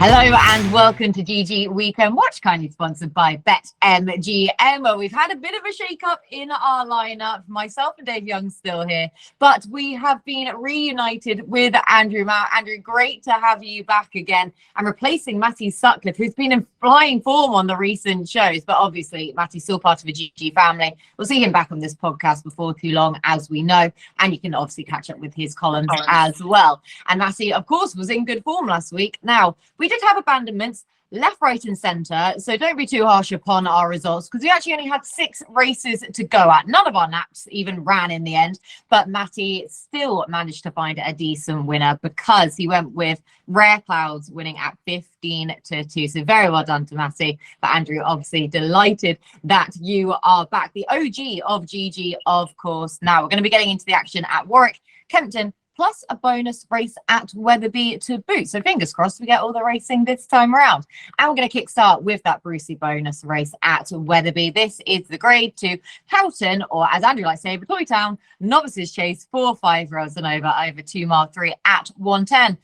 Hello and welcome to GG Weekend Watch, kindly sponsored by BetMGM. Well, we've had a bit of a shake-up in our lineup. Myself and Dave Young still here, but we have been reunited with Andrew. Andrew, great to have you back again and replacing Matty Sutcliffe, who's been in flying form on the recent shows. But obviously, Matty's still part of the GG family. We'll see him back on this podcast before too long, as we know, and you can obviously catch up with his columns as well. And Matty, of course, was in good form last week. Now, we did have abandonments left, right and centre, so don't be too harsh upon our results because we actually only had 6 races to go at. None of our naps even ran in the end, but Matty still managed to find a decent winner because he went with Rare Clouds winning at 15-2. So very well done to Matty. But Andrew, obviously delighted that you are back, the OG of GG, of course. Now we're going to be getting into the action at Warwick, Kempton, plus a bonus race at Weatherby to boot. So fingers crossed we get all the racing this time around. And we're going to kickstart with that Brucey bonus race at Weatherby. This is the Grade 2 Hampton, or as Andrew likes to say, the Toy Town Novices Chase for 5-year-olds and over 2 mile 3 at 110.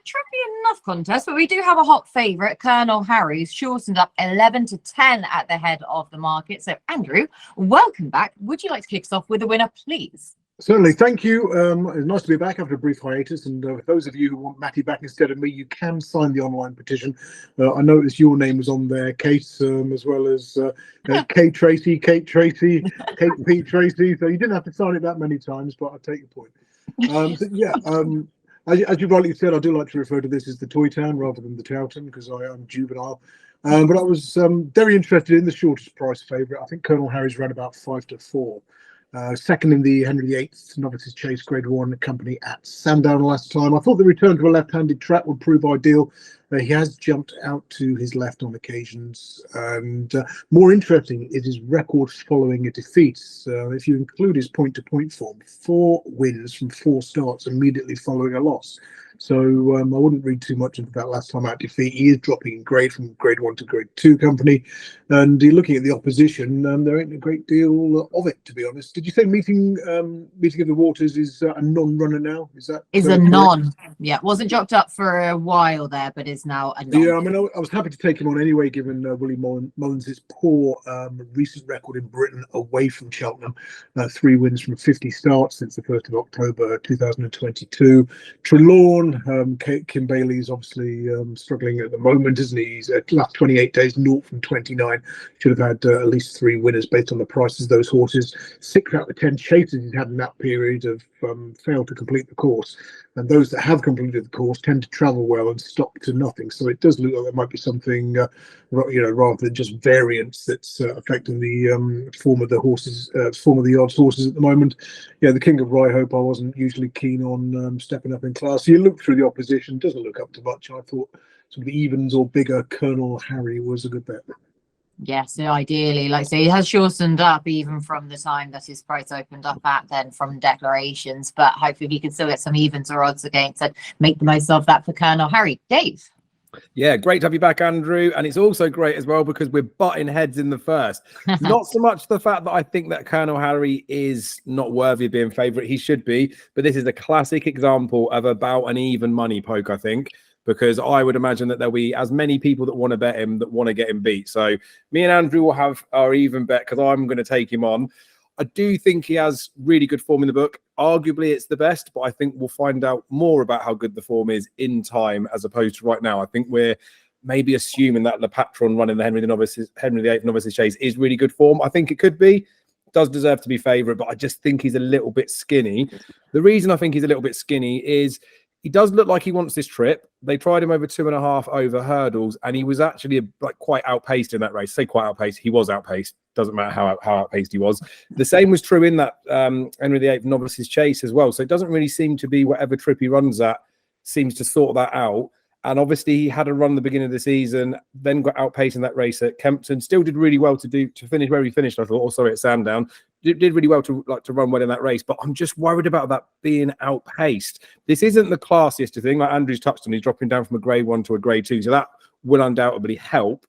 Tricky enough contest, but we do have a hot favourite, Colonel Harry's, shortened up 11-10 at the head of the market. So Andrew, welcome back. Would you like to kick us off with a winner, please? Certainly, thank you. It's nice to be back after a brief hiatus. And for those of you who want Matty back instead of me, you can sign the online petition. I noticed your name was on there, Kate, as well as Kate Tracey, Kate Tracey, Kate P. Tracey. So you didn't have to sign it that many times, but I take your point. As you rightly said, I do like to refer to this as the Toy Town rather than the Towton because I am juvenile. But I was very interested in the shortest price favourite. I think Colonel Harry's ran about 5-4. Second in the Henry VIII Novices Chase Grade 1 company at Sandown last time. I thought the return to a left-handed track would prove ideal. He has jumped out to his left on occasions, and more interesting is his record following a defeat. If you include his point-to-point form, 4 wins from 4 starts immediately following a loss. So I wouldn't read too much into that last time out defeat. He is dropping in grade from Grade 1 to Grade 2 company. And looking at the opposition, there ain't a great deal of it, to be honest. Did you say Meeting of the Waters is a non-runner now? Is a correct? Non. Yeah, wasn't jocked up for a while there, but is now a non. Yeah, I mean, I was happy to take him on anyway, given Willie Mullins' poor recent record in Britain away from Cheltenham. 3 wins from 50 starts since the 1st of October 2022. Trelawn, Kim Bailey's obviously struggling at the moment, isn't he? He's at last 28 days, 0 from 29. Should have had at least 3 winners based on the prices of those horses. 6 out of the 10 chases he's had in that period have failed to complete the course. And those that have completed the course tend to travel well and stop to nothing. So it does look like there might be something, rather than just variance that's affecting the form of the horses, form of the odds horses at the moment. Yeah, the King of Rye Hope, I wasn't usually keen on stepping up in class. So you look through the opposition, doesn't look up to much. I thought sort of the evens or bigger Colonel Harry was a good bet. Yes, ideally, like I say, he has shortened up even from the time that his price opened up at then from declarations, but hopefully he can still get some evens or odds against and make the most of that for Colonel Harry. Dave? Yeah, great to have you back, Andrew. And it's also great as well because we're butting heads in the first. Not so much the fact that I think that Colonel Harry is not worthy of being favourite. He should be, but this is a classic example of about an even money poke, I think. Because I would imagine that there'll be as many people that want to bet him that want to get him beat. So me and Andrew will have our even bet because I'm going to take him on. I do think he has really good form in the book. Arguably, it's the best, but I think we'll find out more about how good the form is in time as opposed to right now. I think we're maybe assuming that Le Patron running the Henry VIII Novices Chase is really good form. I think it could be. Does deserve to be favourite, but I just think he's a little bit skinny. The reason I think he's a little bit skinny is he does look like he wants this trip. They tried him over 2.5 over hurdles, and he was actually quite outpaced in that race. Say quite outpaced. He was outpaced. Doesn't matter how outpaced he was. The same was true in that Henry VIII Novices Chase as well. So it doesn't really seem to be whatever trip he runs at seems to sort that out. And obviously he had a run the beginning of the season, then got outpaced in that race at Kempton. Still did really well to finish where he finished, I thought. Also at Sandown. Did really well to run well in that race. But I'm just worried about that being outpaced. This isn't the classiest thing. Like Andrew's touched on, he's dropping down from a Grade 1 to a Grade 2. So that will undoubtedly help.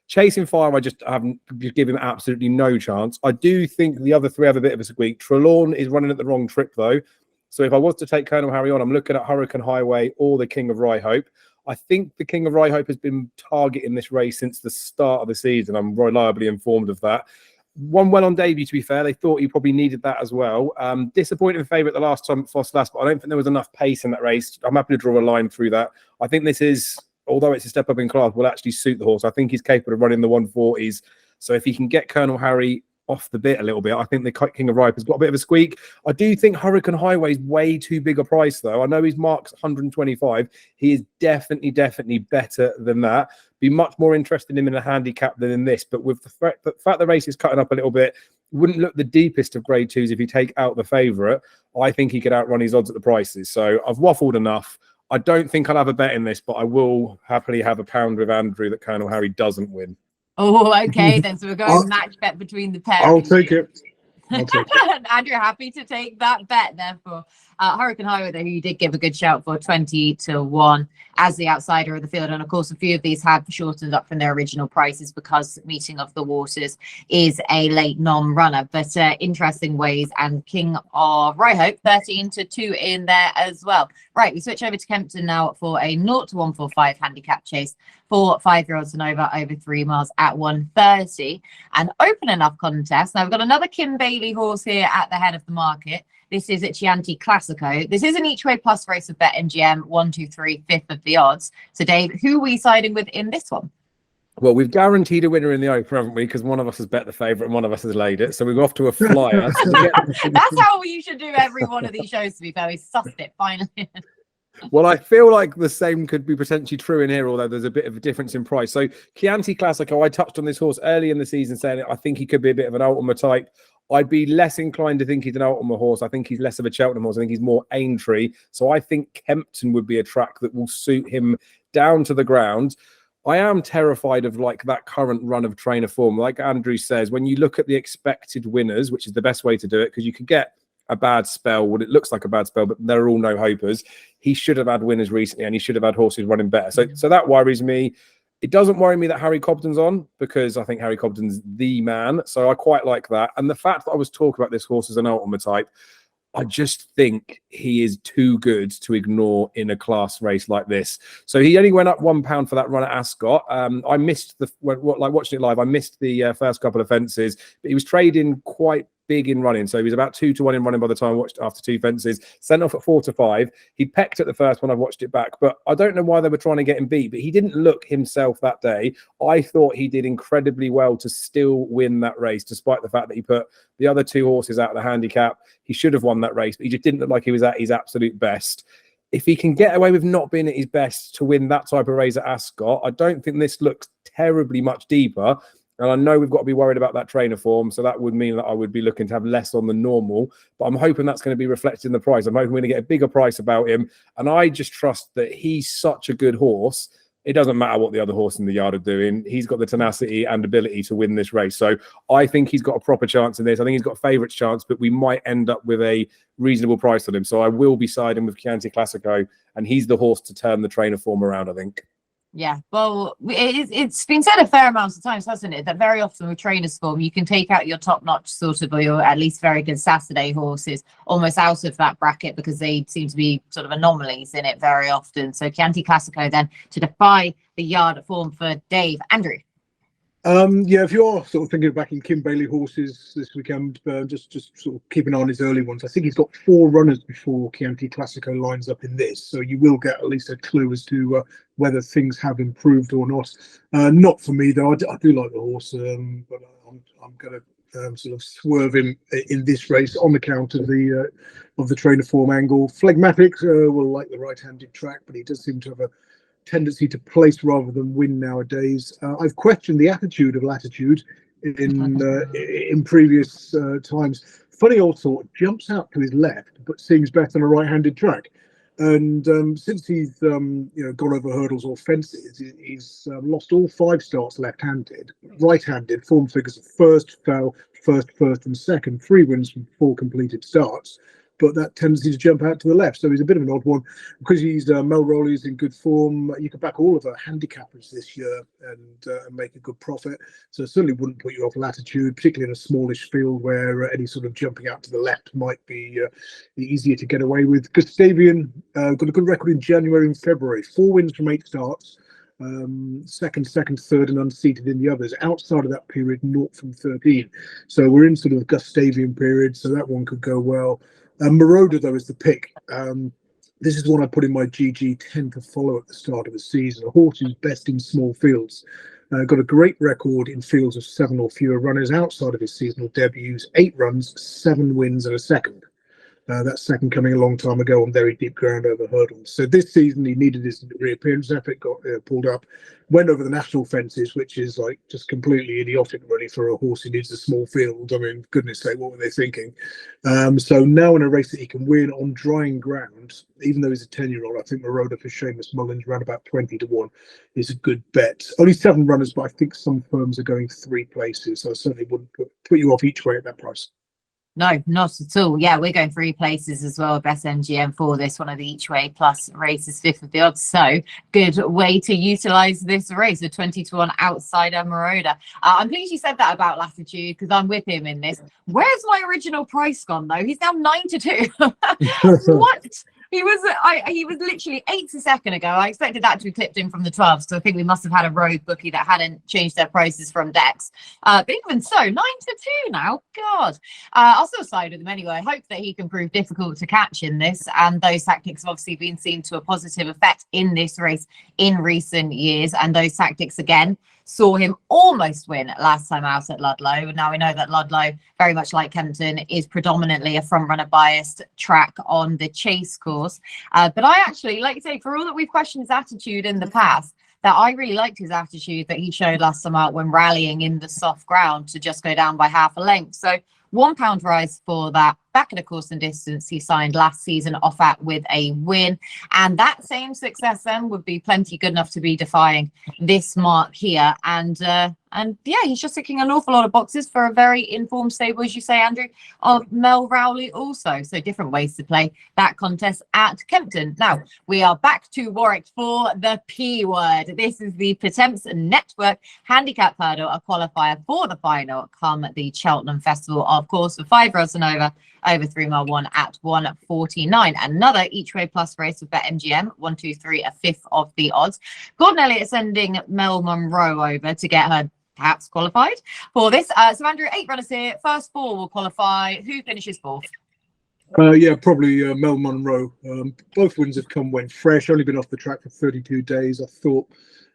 Chasing Fire, I just haven't given him absolutely no chance. I do think the other 3 have a bit of a squeak. Trelawn is running at the wrong trip, though. So if I was to take Colonel Harry on, I'm looking at Hurricane Highway or the King of Rye Hope. I think the King of Rye Hope has been targeting this race since the start of the season. I'm reliably informed of that. Won well on debut, to be fair. They thought he probably needed that as well. Disappointing favourite the last time at Foss last, but I don't think there was enough pace in that race. I'm happy to draw a line through that. I think this is, although it's a step up in class, will actually suit the horse. I think he's capable of running the 140s. So if he can get Colonel Harry off the bit a little bit, I think the King of Ripe has got a bit of a squeak. I do think Hurricane Highway is way too big a price, though. I know his mark's 125. He is definitely better than that. Be much more interested in him in a handicap than in this. But with the fact the race is cutting up a little bit, wouldn't look the deepest of grade twos if you take out the favourite. I think he could outrun his odds at the prices. So I've waffled enough. I don't think I'll have a bet in this, but I will happily have a pound with Andrew that Colonel Harry doesn't win. Oh, okay, then. So we're going match bet between the pair. I'll take it. Andrew, happy to take that bet, therefore. Hurricane Highway, though, who you did give a good shout for 20-1 as the outsider of the field. And of course, a few of these have shortened up from their original prices because Meeting of the Waters is a late non-runner. But interesting ways, and King of Rye Hope 13-2 in there as well. Right, we switch over to Kempton now for a 0-145 handicap chase for 5-year-olds and over 3 miles at 130. An open enough contest. Now we've got another Kim Bailey horse here at the head of the market. This is at Chianti Classico. This is an each way plus race of BetMGM, 1, 2, 3, fifth of the odds. So Dave, who are we siding with in this one? Well, we've guaranteed a winner in the Open, haven't we? Because one of us has bet the favourite and one of us has laid it. So we're off to a flyer. That's how you should do every one of these shows, to be fair. We sussed it finally. Well, I feel like the same could be potentially true in here, although there's a bit of a difference in price. So Chianti Classico, I touched on this horse early in the season saying I think he could be a bit of an Ultima type. I'd be less inclined to think he's an Ultima horse. I think he's less of a Cheltenham horse. I think he's more Aintree. So I think Kempton would be a track that will suit him down to the ground. I am terrified of like that current run of trainer form. Like Andrew says, when you look at the expected winners, which is the best way to do it, because you could get a bad spell, what it looks like a bad spell, but they're all no hopers. He should have had winners recently and he should have had horses running better. So that worries me. It doesn't worry me that Harry Cobden's on, because I think Harry Cobden's the man. So I quite like that. And the fact that I was talking about this horse as an Ultima type, I just think he is too good to ignore in a class race like this. So he only went up £1 for that run at Ascot. I missed watching it live. I missed the first couple of fences, but he was trading quite big in running. So he was about 2-1 in running by the time I watched after 2 fences, sent off at 4-5. He pecked at the first one. I've watched it back, but I don't know why they were trying to get him beat, but he didn't look himself that day. I thought he did incredibly well to still win that race, despite the fact that he put the other 2 horses out of the handicap. He should have won that race, but he just didn't look like he was at his absolute best. If he can get away with not being at his best to win that type of race at Ascot, I don't think this looks terribly much deeper. And I know we've got to be worried about that trainer form. So that would mean that I would be looking to have less on the normal. But I'm hoping that's going to be reflected in the price. I'm hoping we're going to get a bigger price about him. And I just trust that he's such a good horse. It doesn't matter what the other horse in the yard are doing. He's got the tenacity and ability to win this race. So I think he's got a proper chance in this. I think he's got a favourites chance, but we might end up with a reasonable price on him. So I will be siding with Chianti Classico. And he's the horse to turn the trainer form around, I think. Yeah, well, it's been said a fair amount of times, hasn't it, that very often with trainers form, you can take out your top-notch sort of, or your at least very good Saturday horses almost out of that bracket because they seem to be sort of anomalies in it very often. So Chianti Classico then to defy the yard form for Dave. Andrew. Yeah, if you're sort of thinking of backing Kim Bailey horses this weekend, just sort of keep an eye on his early ones. I think he's got 4 runners before Chianti Classico lines up in this, so you will get at least a clue as to whether things have improved or not. Not for me though. I do like the horse, but I'm going to sort of swerve him in this race on account of the trainer form angle. Phlegmatic will like the right-handed track, but he does seem to have a tendency to place rather than win nowadays. I've questioned the attitude of Latitude in previous times. Funny old sort, jumps out to his left, but seems better on a right-handed track. And since he's gone over hurdles or fences, he's lost all 5 starts left-handed. Right-handed form figures of first, and second, 3 wins from 4 completed starts. but that tendency to jump out to the left. So he's a bit of an odd one. Because he's Mel Rowley's in good form, you could back all of our handicappers this year and make a good profit. So it certainly wouldn't put you off Latitude, particularly in a smallish field where any sort of jumping out to the left might be easier to get away with. Gustavian got a good record in January and February, 4 wins from 8 starts. Second, third, and unseated in the others. Outside of that period, 0 from 13. So we're in sort of Gustavian period, so that one could go well. Marauder, though, is the pick. This is one I put in my GG 10 to follow at the start of the season. A horse who's best in small fields. Got a great record in fields of 7 or fewer runners outside of his seasonal debuts. 8 runs, 7 wins, and a second. That second coming a long time ago on very deep ground over hurdles. So this season he needed his reappearance effort, got pulled up, went over the national fences, which is like just completely idiotic really for a horse who needs a small field. I mean, goodness sake, what were they thinking? So now in a race that he can win on drying ground, even though he's a 10-year-old, I think Marauder for Seamus Mullins around about 20 to 1 is a good bet. Only 7 runners, but I think some firms are going 3 places. So I certainly wouldn't put you off each way at that price. No, not at all. Yeah, we're going 3 places as well. BetMGM for this, one of the each way plus races, 5th of the odds. So good way to utilize this race. A 20 to 1 outsider Marauder. I'm pleased you said that about Latitude because I'm with him in this. Where's my original price gone though? He's now 9 to 2. What? He was literally 8 a second ago. I expected that to have clipped in from the 12, so I think we must have had a rogue bookie that hadn't changed their prices from Dex. But even so, 9 to 2 now. God, I'll still side with him anyway. I hope that he can prove difficult to catch in this. And those tactics have obviously been seen to a positive effect in this race in recent years. And those tactics again saw him almost win last time out at Ludlow. Now we know that Ludlow, very much like Kempton, is predominantly a front runner biased track on the chase course. But I actually, like you say, for all that we've questioned his attitude in the past, that I really liked his attitude that he showed last time out when rallying in the soft ground to just go down by half a length. So £1 rise for that. Back at a course and distance he signed last season off at with a win, and that same success then would be plenty good enough to be defying this mark here. And yeah, he's just ticking an awful lot of boxes for a very informed stable, as you say, Andrew, of Mel Rowley also. So different ways to play that contest at Kempton. Now we are back to Warwick for the P word. This is the Attempts Network Handicap Hurdle, a qualifier for the final come the Cheltenham Festival, of course, for 5 rows and over 3 mile 1 at 149. Another each way plus race with BetMGM, 1, 2, 3, a 5th of the odds. Gordon Elliott sending Mel Monroe over to get her perhaps qualified for this. So Andrew, 8 runners here. First 4 will qualify. Who finishes 4th? Yeah, probably Mel Monroe. Both wins have come when fresh, only been off the track for 32 days. I thought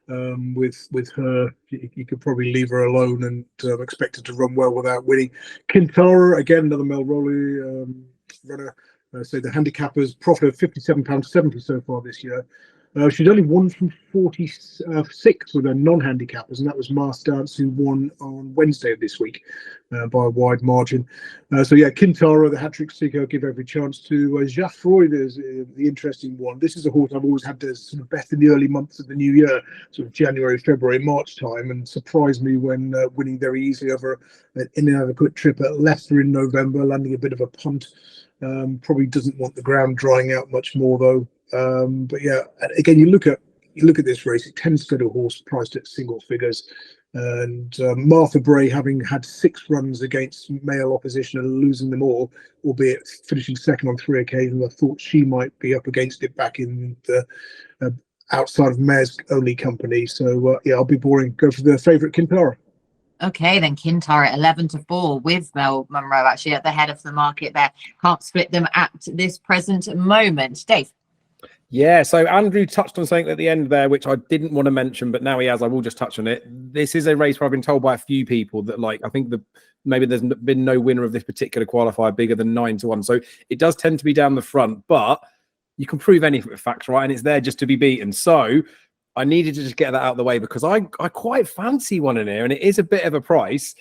with her, you could probably leave her alone and expect her to run well without winning. Kintara, again, another Mel Rowley runner. So the handicappers, profit of £57.70 so far this year. She's only won from 46 with her non-handicappers, and that was Mars Dance, who won on Wednesday of this week by a wide margin. So yeah, Kintara, the hat-trick seeker, I'll give every chance to. Jaffroy is the interesting one. This is a horse I've always had to sort of bet in the early months of the new year, sort of January, February, March time, and surprised me when winning very easily over an inadequate trip at Leicester in November, landing a bit of a punt. Probably doesn't want the ground drying out much more though. But yeah, again, you look at this race, it tends to go to a horse priced at single figures. And Martha Bray, having had 6 runs against male opposition and losing them all, albeit finishing second on 3 occasions, I thought she might be up against it back in the outside of mares only company. So yeah, I'll be boring. Go for the favourite Kintara. Okay, then Kintara 11 to 4 with Mel Monroe actually at the head of the market there. Can't split them at this present moment. Dave. Yeah, so Andrew touched on something at the end there, which I didn't want to mention, but now he has. I will just touch on it. This is a race where I've been told by a few people that, like, I think maybe there's been no winner of this particular qualifier bigger than 9 to 1. So it does tend to be down the front, but you can prove anything with facts, right? And it's there just to be beaten. So I needed to just get that out of the way because I quite fancy one in here, and it is a bit of a price.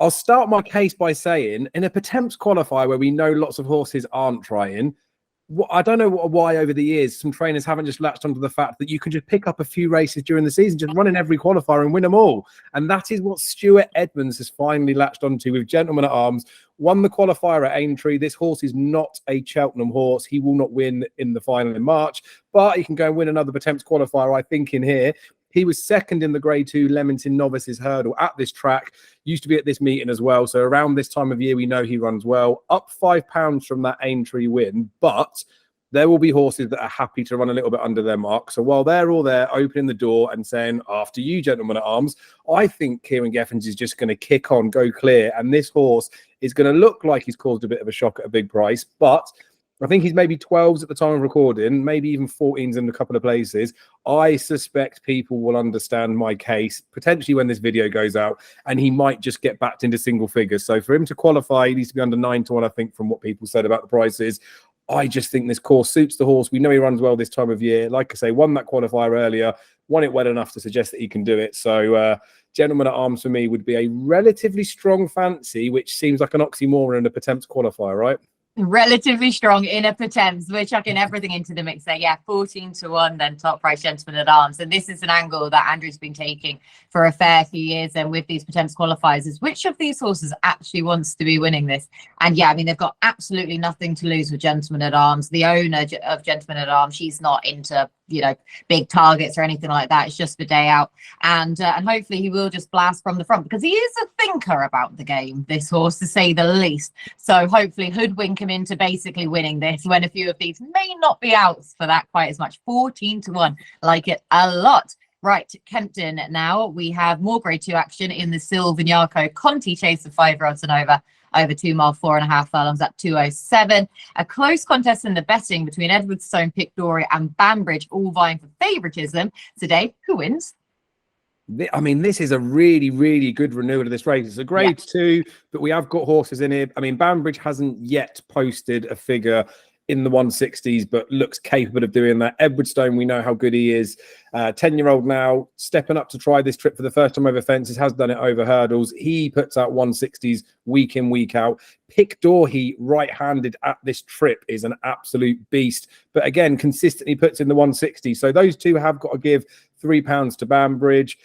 I'll start my case by saying, in a Attempts qualifier where we know lots of horses aren't trying, I don't know why over the years some trainers haven't just latched onto the fact that you can just pick up a few races during the season, just run in every qualifier and win them all. And that is what Stuart Edmonds has finally latched onto with Gentleman at Arms. Won the qualifier at Aintree. This horse is not a Cheltenham horse. He will not win in the final in March, but he can go and win another Attempts qualifier, I think, in here. He was second in the Grade 2 Leamington Novices hurdle at this track. Used to be at this meeting as well. So around this time of year, we know he runs well. Up £5 from that Aintree win, but there will be horses that are happy to run a little bit under their mark. So while they're all there opening the door and saying, after you, Gentlemen at Arms, I think Kieran Geffens is just going to kick on, go clear. And this horse is going to look like he's caused a bit of a shock at a big price, but I think he's maybe 12s at the time of recording, maybe even 14s in a couple of places. I suspect people will understand my case, potentially when this video goes out, and he might just get backed into single figures. So for him to qualify, he needs to be under 9 to 1, I think, from what people said about the prices. I just think this course suits the horse. We know he runs well this time of year. Like I say, won that qualifier earlier, won it well enough to suggest that he can do it. So Gentleman at Arms for me would be a relatively strong fancy, which seems like an oxymoron in a Attempts qualifier, right? Relatively strong in a Attempts. We're chucking everything into the mix there. Yeah, 14 to 1, then top price Gentleman at Arms. And this is an angle that Andrew's been taking for a fair few years. And with these Attempts qualifiers, is which of these horses actually wants to be winning this? And yeah, I mean, they've got absolutely nothing to lose with Gentleman at Arms. The owner of Gentleman at Arms, she's not into, you know, big targets or anything like that. It's just the day out. And hopefully he will just blast from the front, because he is a thinker about the game, this horse, to say the least. So hopefully hoodwink him into basically winning this, when a few of these may not be outs for that quite as much. 14 to 1, like it a lot. Right, Kempton now. We have more Grade 2 action in the Silviniaco Conti chase of 5-year-olds and over 2 mile, 4.5 furlongs at 2:07. A close contest in the betting between Edwardstone, Pickdory and Banbridge, all vying for favouritism. Today, who wins? I mean, this is a really, really good renewal of this race. It's a Grade 2, but we have got horses in here. I mean, Banbridge hasn't yet posted a figure in the 160s, but looks capable of doing that. Edwardstone, we know how good he is. 10-year-old now, stepping up to try this trip for the first time over fences, has done it over hurdles. He puts out 160s week in, week out. Pickdory, right-handed at this trip, is an absolute beast. But again, consistently puts in the 160s. So those two have got to give £3 to Banbridge.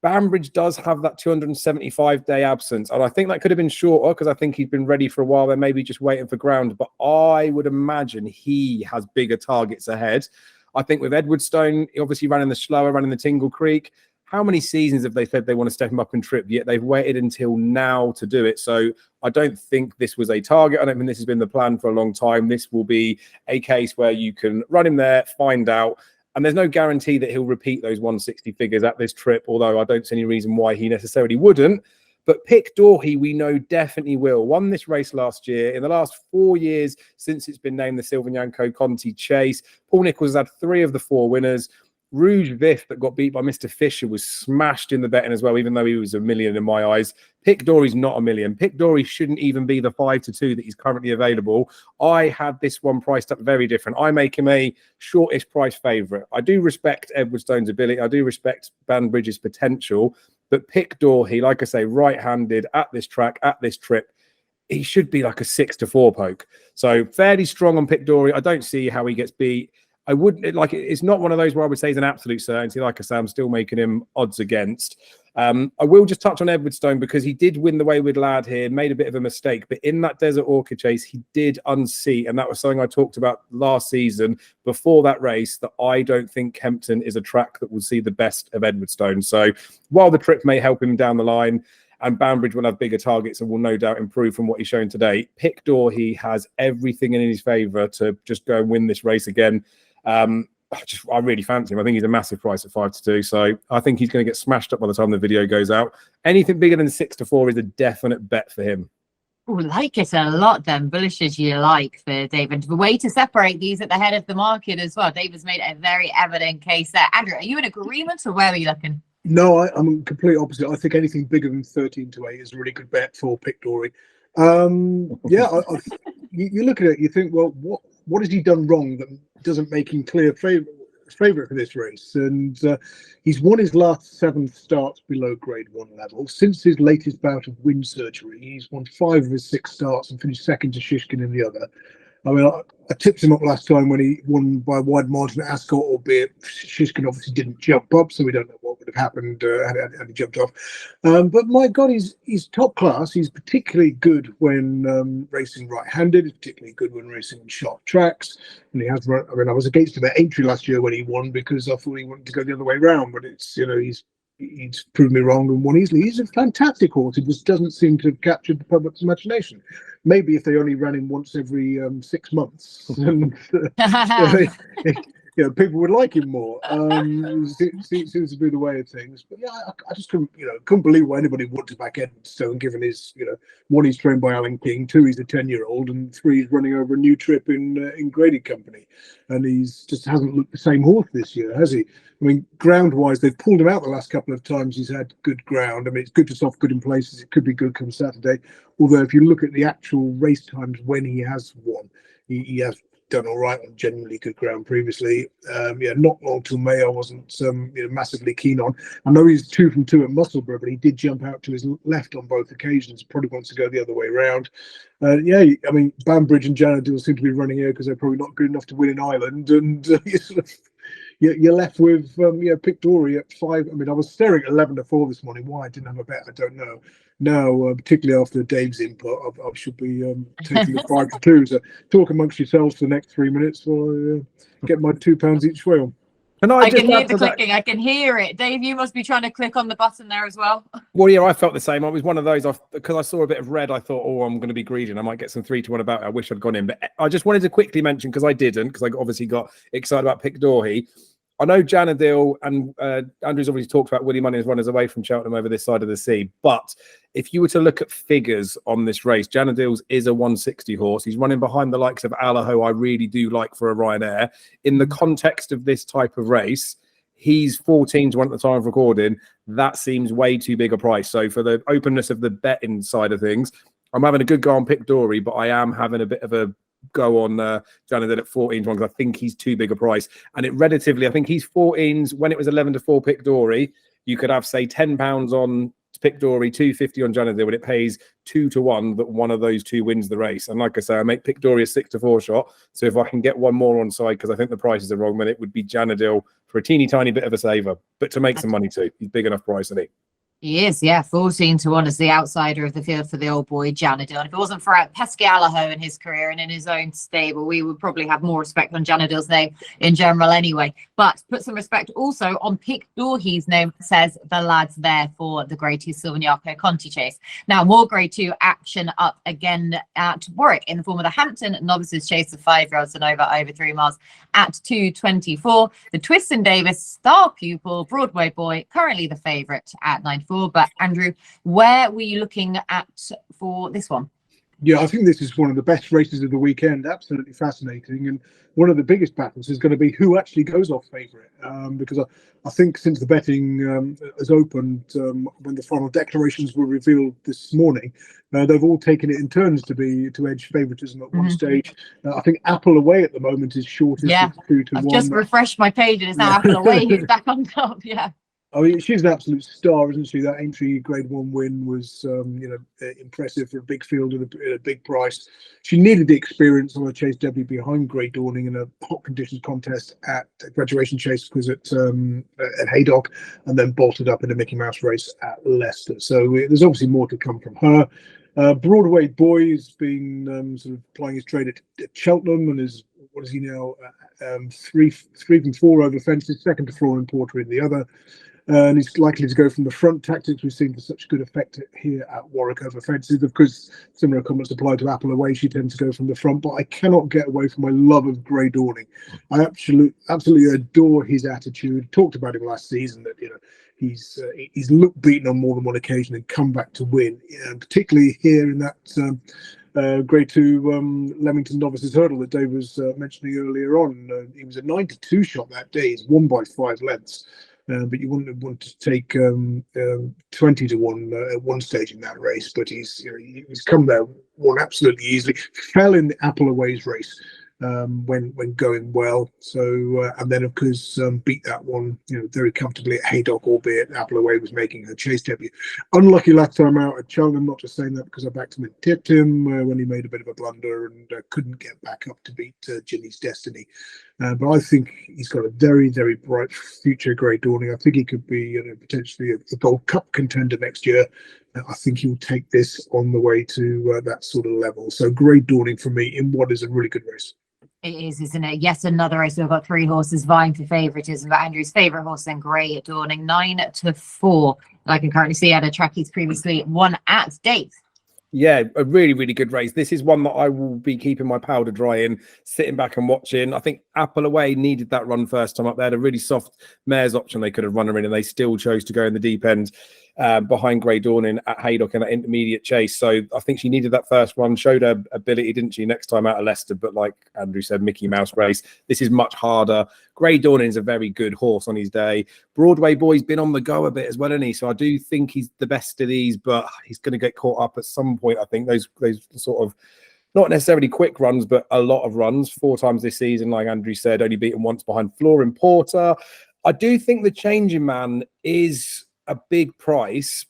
Banbridge does have that 275-day absence, and I think that could have been shorter, because I think he's been ready for a while. They're maybe just waiting for ground, but I would imagine he has bigger targets ahead. I think with Edwardstone, he obviously running the slower, running the Tingle Creek. How many seasons have they said they want to step him up and trip, yet they've waited until now to do it? So I don't think this was a target. I don't think this has been the plan for a long time. This will be a case where you can run him there, find out. And there's no guarantee that he'll repeat those 160 figures at this trip, although I don't see any reason why he necessarily wouldn't. But Pickdory, we know definitely will. Won this race last year. In the last 4 years since it's been named the Silviniaco Conti Chase, Paul Nicholls has had 3 of the 4 winners. Rouge Vif, that got beat by Mr. Fisher, was smashed in the betting as well, even though he was $1 million in my eyes. Pickdory's not $1 million. Pickdory shouldn't even be the 5 to 2 that he's currently available. I had this one priced up very different. I make him a shortish price favourite. I do respect Edwardstone's ability. I do respect Banbridge's potential. But Pickdory, like I say, right-handed at this track, at this trip, he should be like a 6 to 4 poke. So fairly strong on Pickdory. I don't see how he gets beat. I wouldn't like it. It's not one of those where I would say he's an absolute certainty. Like I say, I'm still making him odds against. I will just touch on Edwardstone, because he did win the Wayward Lad here, made a bit of a mistake. But in that Desert Orchid chase, he did unseat. And that was something I talked about last season before that race, that I don't think Kempton is a track that will see the best of Edwardstone. So while the trip may help him down the line, and Banbridge will have bigger targets and will no doubt improve from what he's shown today, Pickdory has everything in his favour to just go and win this race again. I really fancy him. I think he's a massive price at 5 to 2. So I think he's going to get smashed up by the time the video goes out. Anything bigger than 6 to 4 is a definite bet for him. Oh, like it a lot then. Bullish as you like for David. The way to separate these at the head of the market as well. David's made a very evident case there. Andrew, are you in agreement, or where are you looking? No, I'm complete opposite. I think anything bigger than 13 to 8 is a really good bet for Pickdory. You look at it, you think, well, what has he done wrong that doesn't make him clear favourite for this race? And he's won his last 7 starts below Grade 1 level. Since his latest bout of wind surgery, he's won 5 of his 6 starts and finished second to Shishkin in the other. I mean, I tipped him up last time when he won by a wide margin at Ascot, albeit Shishkin obviously didn't jump up, so we don't know what would have happened had he jumped off. But my God, he's top class. He's particularly good when racing right-handed. He's particularly good when racing on sharp tracks. And he has run. I mean, I was against him at Aintree last year when he won because I thought he wanted to go the other way round. But it's he's proved me wrong and won easily. He's a fantastic horse. He just doesn't seem to have captured the public's imagination. Maybe if they only ran him once every 6 months, and people would like him more. Seems to be the way of things. But yeah, I just couldn't believe why anybody wanted to back Edstone, given his, one, he's trained by Alan King, two, he's a 10-year-old, and three, he's running over a new trip in Grady Company, and he's just hasn't looked the same horse this year, has he? I mean, ground-wise, they've pulled him out the last couple of times. He's had good ground. I mean, it's good to soft, good in places. It could be good come Saturday. Although, if you look at the actual race times when he has won, he has done all right on genuinely good ground previously. Not long till May, I wasn't massively keen on. I know he's 2 from 2 at Musselburgh, but he did jump out to his left on both occasions. Probably wants to go the other way round. I mean, Banbridge and Janadil seem to be running here because they're probably not good enough to win in Ireland, and you're left with Pictory at 5. I mean, I was staring at 11-4 this morning. Why I didn't have a bet, I don't know. Now, particularly after Dave's input, I should be taking the 5-2. So talk amongst yourselves for the next 3 minutes, or get my £2 each way on. I can hear the clicking. I can hear it. Dave, you must be trying to click on the button there as well. Well, yeah, I felt the same. I was one of those, because I saw a bit of red, I thought, I'm going to be greedy and I might get some 3-1 about it. I wish I'd gone in. But I just wanted to quickly mention, because I didn't, because I obviously got excited about Picdory. I know Janadil and Andrew's already talked about Willie Money's runners away from Cheltenham over this side of the sea. But if you were to look at figures on this race, Janadil's is a 160 horse. He's running behind the likes of Allaho, I really do like for a Ryanair. In the context of this type of race, he's 14-1 at the time of recording. That seems way too big a price. So for the openness of the betting side of things, I'm having a good go on Picdory, but I am having a bit of a go on Janadil at 14-1 because I think he's too big a price. And it relatively, I think he's 14s. When it was 11-4 Picdory, you could have, say, £10 on Picdory, 250 on Janadil, but it pays 2-1 that one of those two wins the race. And like I say, I make Picdory a 6-4 shot. So if I can get one more on side, because I think the prices are wrong, then it would be Janadil for a teeny tiny bit of a saver, but to make some money too. He's big enough price, isn't he? He is, 14-1 as the outsider of the field for the old boy Janadil. And if it wasn't for Pesky Allaho in his career and in his own stable, we would probably have more respect on Janadil's name in general anyway. But put some respect also on Picdory's name, says the lads there for the Grade 2 Silviniaco Conti chase. Now, more Grade 2 action up again at Warwick in the form of the Hampton Novices chase of 5-year-olds and over 3 miles at 2:24. The Twiston Davis star pupil Broadway boy, currently the favourite at 9. But Andrew, where were you looking at for this one? Yeah, I think this is one of the best races of the weekend. Absolutely fascinating. And one of the biggest battles is going to be who actually goes off favourite. Because I think since the betting has opened, when the final declarations were revealed this morning, they've all taken it in turns to edge favouritism at one stage. I think Apple Away at the moment is shortest. Yeah, 2-1. I've just refreshed my page and it's now Apple Away who's back on top. Yeah. I mean, she's an absolute star, isn't she? That Aintree Grade 1 win was, impressive for a big field and a big price. She needed the experience on a chase debut behind Great Dawning in a hot conditions contest at a graduation chase because at Haydock, and then bolted up in a Mickey Mouse race at Leicester. So there's obviously more to come from her. Broadway Boy has been sort of plying his trade at Cheltenham and is, what is he now? 3 from 4 over fences, second to Florian Porter in the other. And he's likely to go from the front tactics we've seen for such good effect here at Warwick over fences. Of course, similar comments apply to Apple Away. She tends to go from the front, but I cannot get away from my love of Grey Dawning. I absolutely adore his attitude. Talked about him last season that he's looked beaten on more than one occasion and come back to win. Particularly here in that Grade 2 Leamington Novices hurdle that Dave was mentioning earlier on. He was a 9-2 shot that day. He's won by 5 lengths. But you wouldn't want to take 20-1 at one stage in that race. But he's come there, won absolutely easily. Fell in the Apple Away's race when going well. So and then of course beat that one, very comfortably at Haydock, albeit Apple Away was making her chase debut. Unlucky last time out at Cheltenham. Not just saying that because I backed him and tipped him when he made a bit of a blunder and couldn't get back up to beat Ginny's Destiny. But I think he's got a very, very bright future, Grey Dawning. I think he could be potentially a Gold Cup contender next year. I think he'll take this on the way to that sort of level. So Grey Dawning for me in what is a really good race. It is, isn't it? Yes, another race. We've got 3 horses vying for favouritism, but Andrew's favourite horse then, Grey Dawning, 9-4. I can currently see Ada Tracey's previously won at Date. Yeah, a really, really good race. This is one that I will be keeping my powder dry in, sitting back and watching. I think Apple Away needed that run first time up. They had a really soft mare's option they could have run her in, and they still chose to go in the deep end behind Grey Dawning at Haydock in that intermediate chase. So I think she needed that first run, showed her ability, didn't she, next time out of Leicester. But like Andrew said, Mickey Mouse race. This is much harder. Grey Dawning is a very good horse on his day. Broadway Boy's been on the go a bit as well, isn't he? So I do think he's the best of these, but he's going to get caught up at some point. I think those sort of not necessarily quick runs, but a lot of runs. 4 times this season, like Andrew said, only beaten once behind Florin Porter. I do think the Changing Man is a big price.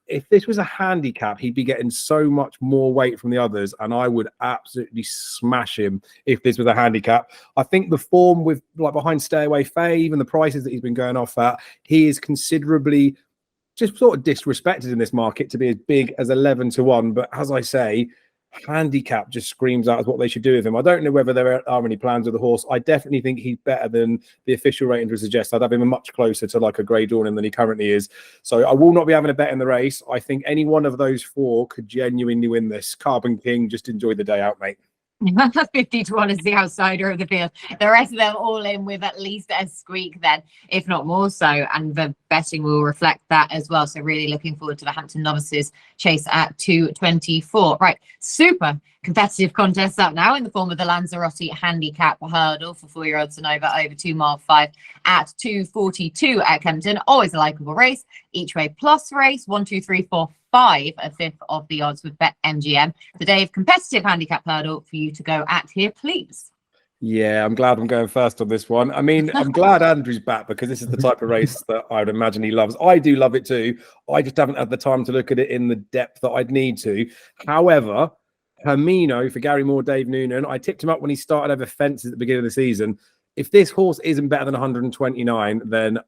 If this was a handicap, he'd be getting so much more weight from the others, and I would absolutely smash him if this was a handicap. I think the form with behind Stay Away Faye, even the prices that he's been going off at, he is considerably just sort of disrespected in this market to be as big as 11-1. But as I say, handicap just screams out as what they should do with him. I don't know whether there are any plans with the horse. I definitely think he's better than the official rating would suggest. I'd have him much closer to like a Grey Dawning than he currently is. So I will not be having a bet in the race. I think any one of those 4 could genuinely win this. Carbon King, just enjoy the day out, mate. 50-1 is the outsider of the field. The rest of them all in with at least a squeak then, if not more so, and the betting will reflect that as well. So really looking forward to the Hampton Novices chase at 2:24. Right, super competitive contest up now in the form of the Lanzarote Handicap Hurdle for 4-year-olds and over 2 mile 5 at 2:42 at Kempton. Always a likeable race, each way plus race, 1, 2, 3, 4, 5, a fifth of the odds with BetMGM. The day of competitive handicap hurdle for you to go at here, please. Yeah, I'm glad I'm going first on this one. I mean, I'm glad Andrew's back because this is the type of race that I would imagine he loves. I do love it too. I just haven't had the time to look at it in the depth that I'd need to. However, Hermino for Gary Moore, Dave Noonan, I tipped him up when he started over fences at the beginning of the season. If this horse isn't better than 129, then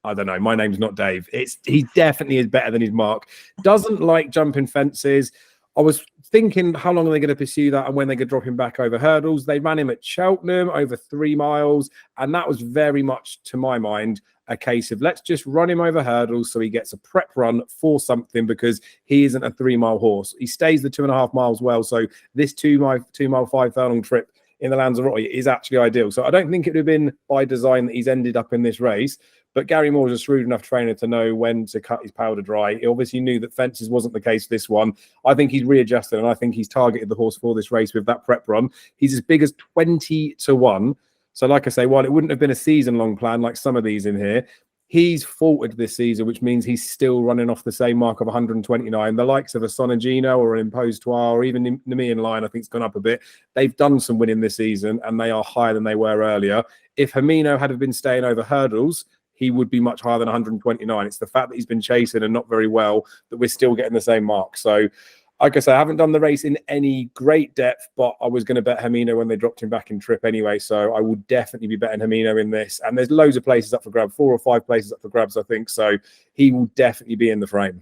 I don't know. My name's not Dave. He definitely is better than his mark. Doesn't like jumping fences. I was thinking, how long are they going to pursue that and when they could drop him back over hurdles? They ran him at Cheltenham over 3 miles. And that was very much, to my mind, a case of let's just run him over hurdles so he gets a prep run for something because he isn't a 3 mile horse. He stays the 2.5 miles well. So this 2 mile 5 furlong trip in the Lanzarote is actually ideal. So I don't think it would have been by design that he's ended up in this race. But Gary Moore's a shrewd enough trainer to know when to cut his powder dry. He obviously knew that fences wasn't the case this one. I think he's readjusted, and I think he's targeted the horse for this race with that prep run. He's as big as 20-1. So like I say, while it wouldn't have been a season-long plan like some of these in here, he's faltered this season, which means he's still running off the same mark of 129. The likes of a Sonagino or an Impostoir or even Nemean Line, I think, has gone up a bit. They've done some winning this season, and they are higher than they were earlier. If Hermino had been staying over hurdles, he would be much higher than 129. It's the fact that he's been chasing and not very well that we're still getting the same mark. So, like I say, I haven't done the race in any great depth, but I was going to bet Hermino when they dropped him back in trip anyway. So I would definitely be betting Hermino in this. And there's loads of places up for grabs, 4 or 5 places up for grabs, I think. So he will definitely be in the frame.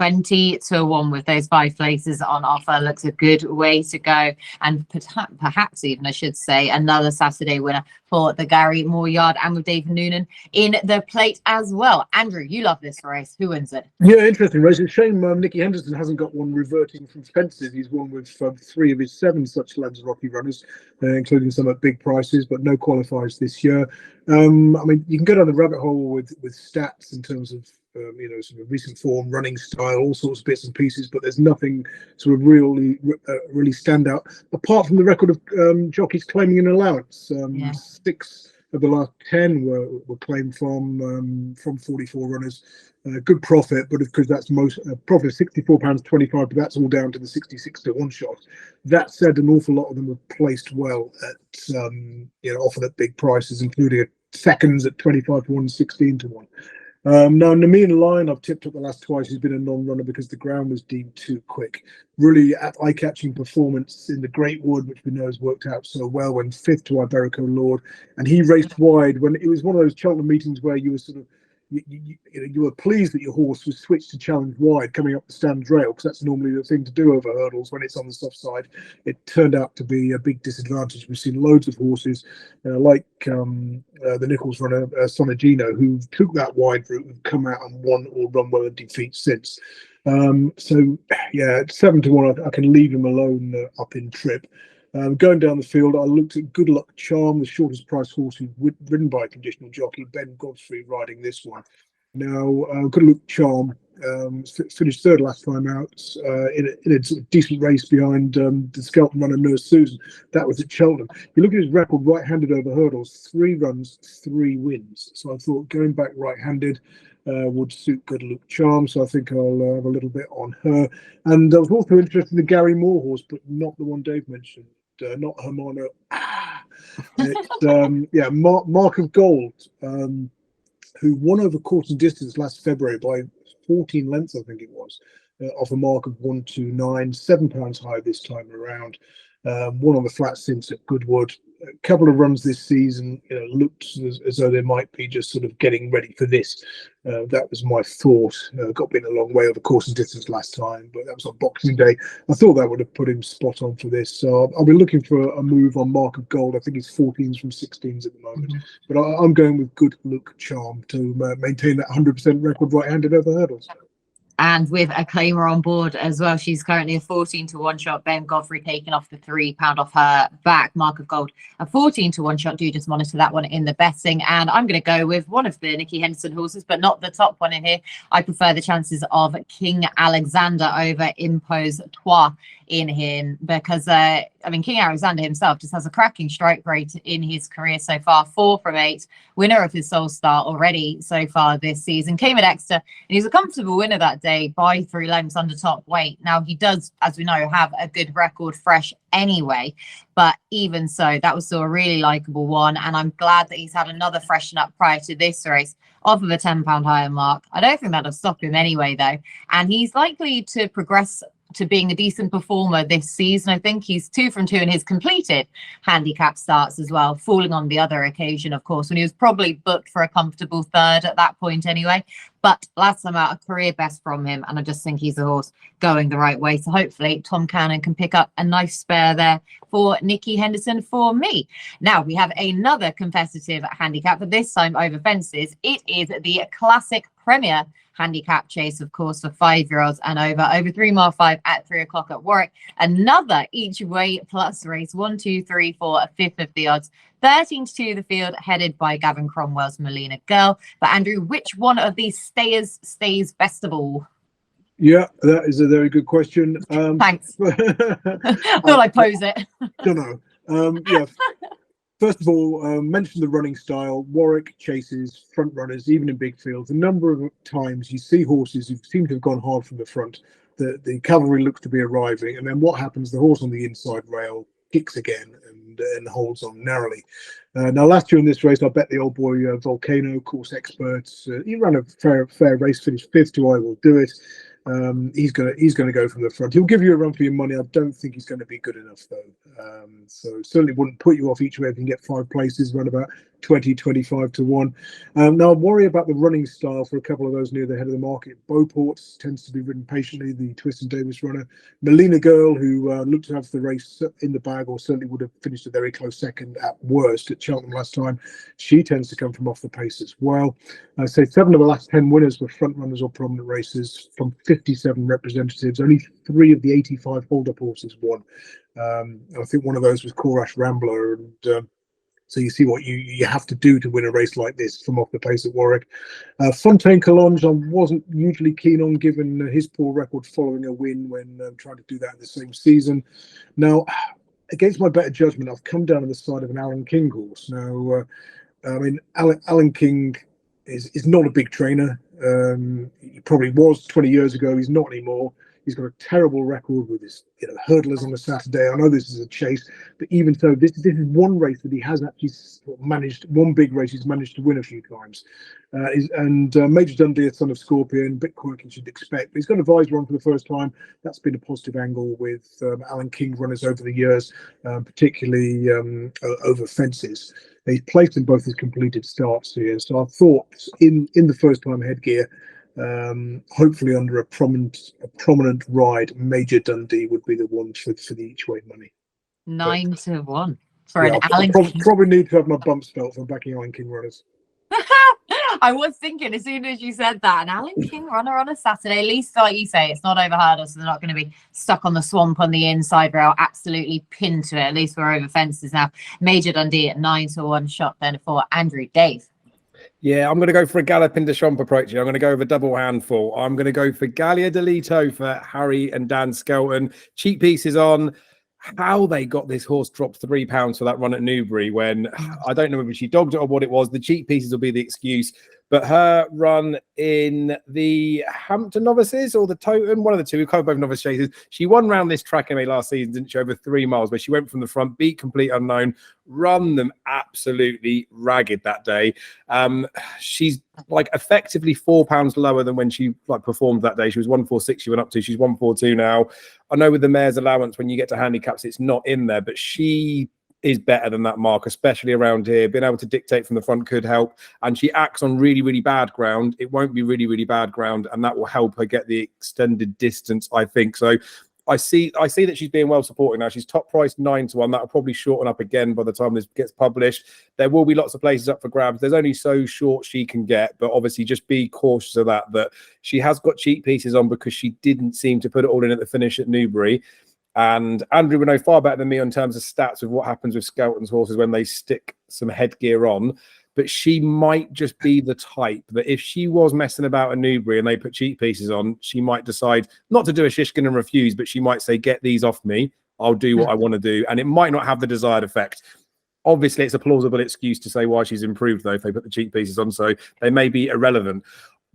20-1 with those 5 places on offer looks a good way to go, and perhaps even I should say another Saturday winner for the Gary Moore Yard and with David Noonan in the plate as well. Andrew, you love this race. Who wins it? Yeah, interesting race. It's a shame Nicky Henderson hasn't got one reverting from fences. He's won with 3 of his 7 such Lanzarote runners, including some at big prices, but no qualifiers this year. I mean, you can go down the rabbit hole with stats in terms of sort of recent form, running style, all sorts of bits and pieces, but there's nothing sort of really stand out apart from the record of jockeys claiming an allowance. 6 of the last 10 were claimed from 44 runners. Good profit, but because that's most profit of £64.25, but that's all down to the 66 to 1 shot. That said, an awful lot of them were placed well at offered at big prices, including seconds at 25 to 1, 16 to 1. Now, Namin Lion, I've tipped up the last twice. He's been a non-runner because the ground was deemed too quick. Really eye-catching performance in the Great Wood, which we know has worked out so well, when 5th to Iberico Lord, and he raced wide when it was one of those Cheltenham meetings where you were sort of you were pleased that your horse was switched to challenge wide coming up the stands rail, because that's normally the thing to do over hurdles when it's on the soft side. It turned out to be a big disadvantage. We've seen loads of horses like the Nichols runner Sonagino, who took that wide route and come out and won or run well in defeat since. So yeah, at 7 to 1, I can leave him alone up in trip. Going down the field, I looked at Good Luck Charm, the shortest price horse who's ridden by a conditional jockey, Ben Godfrey, riding this one. Now, Good Luck Charm finished third last time out in a sort of decent race behind the Skelton runner Nurse Susan. That was at Cheltenham. You look at his record, right-handed over hurdles, 3 runs, 3 wins. So I thought going back right-handed would suit Good Luck Charm, so I think I'll have a little bit on her. And I was also interested in the Gary Moore horse, but not the one Dave mentioned. Not Hermano. It's Mark of Gold, who won over course and distance last February by 14 lengths, I think it was, off a mark of 129, £7 higher this time around. Won on the flat since at Goodwood. A couple of runs this season, looked as though they might be just sort of getting ready for this. That was my thought. Got been a long way over course and distance last time, but that was on Boxing Day. I thought that would have put him spot on for this. So I'll be looking for a move on Mark of Gold. I think he's 14s from 16s at the moment. But I'm going with Good Luck Charm to maintain that 100% record right-handed over hurdles. And with a claimer on board as well. She's currently a 14 to 1 shot. Ben Godfrey taking off the £3 off her back. Mark of Gold, a 14 to 1 shot. Do just monitor that one in the betting. And I'm going to go with one of the Nicky Henderson horses, but not the top one in here. I prefer the chances of King Alexander over Impose Trois in him, because King Alexander himself just has a cracking strike rate in his career so far. 4 from 8, winner of his Soul Star already so far this season. Came at Exeter, and he's a comfortable winner that day by 3 lengths under top weight. Now, he does, as we know, have a good record fresh anyway, but even so, that was still a really likeable one, and I'm glad that he's had another freshen up prior to this race off of a £10 higher mark. I don't think that'll stop him anyway, though, and he's likely to progress to being a decent performer this season. I think he's 2 from 2 in his completed handicap starts as well, falling on the other occasion, of course, when he was probably booked for a comfortable 3rd at that point anyway. But last time out, a career best from him, and I just think he's a horse going the right way. So hopefully Tom Cannon can pick up a nice spare there for Nicky Henderson for me. Now we have another competitive handicap, but this time over fences. It is the Classic Premier handicap chase, of course, for 5-year-olds and over 3 mile 5 at 3 o'clock at Warwick. Another each way plus race, 1, 2, 3, 4, a fifth of the odds. 13 to 2 the field, headed by Gavin Cromwell's Melina Girl. But Andrew, which one of these stayers stays best of all? Yeah, that is a very good question. Thanks. I thought I'd pose it. Don't know. Yeah. First of all, mention the running style. Warwick chases front runners, even in big fields. A number of times you see horses who seem to have gone hard from the front. The cavalry looks to be arriving, and then what happens? The horse on the inside rail kicks again and holds on narrowly. Now, last year in this race, I bet the old boy Volcano, course experts. He ran a fair race, finished 5th to I Will Do It. He's gonna go from the front. He'll give you a run for your money. I don't think he's going to be good enough though. So certainly wouldn't put you off each way if you can get 5 places, around about 20, 25 to 1. Now I worry about the running style for a couple of those near the head of the market. Beauport tends to be ridden patiently, the Twist and Davis runner. Melina Girl, who looked to have the race in the bag, or certainly would have finished a very close second at worst at Cheltenham last time. She tends to come from off the pace as well. So 7 of the last 10 winners were front runners or prominent races from 57 representatives. Only 3 of the 85 hold-up horses won. I think one of those was Corash Rambler, and so you see what you have to do to win a race like this from off the pace at Warwick. Fontaine Collonges, I wasn't hugely keen on, given his poor record following a win when trying to do that in the same season. Now, against my better judgment, I've come down on the side of an Alan King horse. Now, I mean, Alan King is not a big trainer. He probably was 20 years ago. He's not anymore. He's got a terrible record with his hurdlers on a Saturday. I know this is a chase, but even so, this is one race that he has actually managed. One big race he's managed to win a few times. Major Dundee, a son of Scorpion, a bit quirky, you'd expect. But he's got a visor on for the first time. That's been a positive angle with Alan King runners over the years, particularly over fences. He's placed in both his completed starts here. So I thought in the first time headgear, hopefully under a prominent ride, Major Dundee would be the one for the each way money. 9-1 for Yeah, an Alan King. Probably need to have my bump spelt for backing Alan King runners. I was thinking as soon as you said that, an Alan King runner on a Saturday, at least like you say, it's not over hurdles, so they're not going to be stuck on the swamp on the inside rail, absolutely pinned to it. At least we're over fences now. Major Dundee at 9-1 shot then for Andrew. Dave. Yeah, I'm going to go for a Galloping de Champs approach here. I'm going to go with a double handful. I'm going to go for Gallia Delito for Harry and Dan Skelton. Cheap pieces on. How they got this horse dropped £3 for that run at Newbury when I don't know whether she dogged it or what it was. The cheap pieces will be the excuse. But her run in the Hampton Novices or the Toten, one of the two, we covered both novice chases. She won round this track anyway last season, didn't she? Over 3 miles, where she went from the front, beat Complete Unknown, run them absolutely ragged that day. She's like effectively £4 lower than when she performed that day. She was 146. She went up to. She's 142 now. I know with the mare's allowance, when you get to handicaps, it's not in there, but she is better than that mark, especially around here. Being able to dictate from the front could help. And she acts on really, really bad ground. It won't be really, really bad ground, and that will help her get the extended distance, I think. So I see that she's being well supported now. She's top priced 9-1. That'll probably shorten up again by the time this gets published. There will be lots of places up for grabs. There's only so short she can get, but obviously just be cautious of that she has got cheap pieces on because she didn't seem to put it all in at the finish at Newbury. And Andrew would know far better than me in terms of stats of what happens with Skelton's horses when they stick some headgear on. But she might just be the type that if she was messing about at Newbury and they put cheap pieces on, she might decide not to do a Shishkin and refuse, but she might say, get these off me. I'll do what I want to do. And it might not have the desired effect. Obviously, it's a plausible excuse to say why she's improved, though, if they put the cheap pieces on. So they may be irrelevant.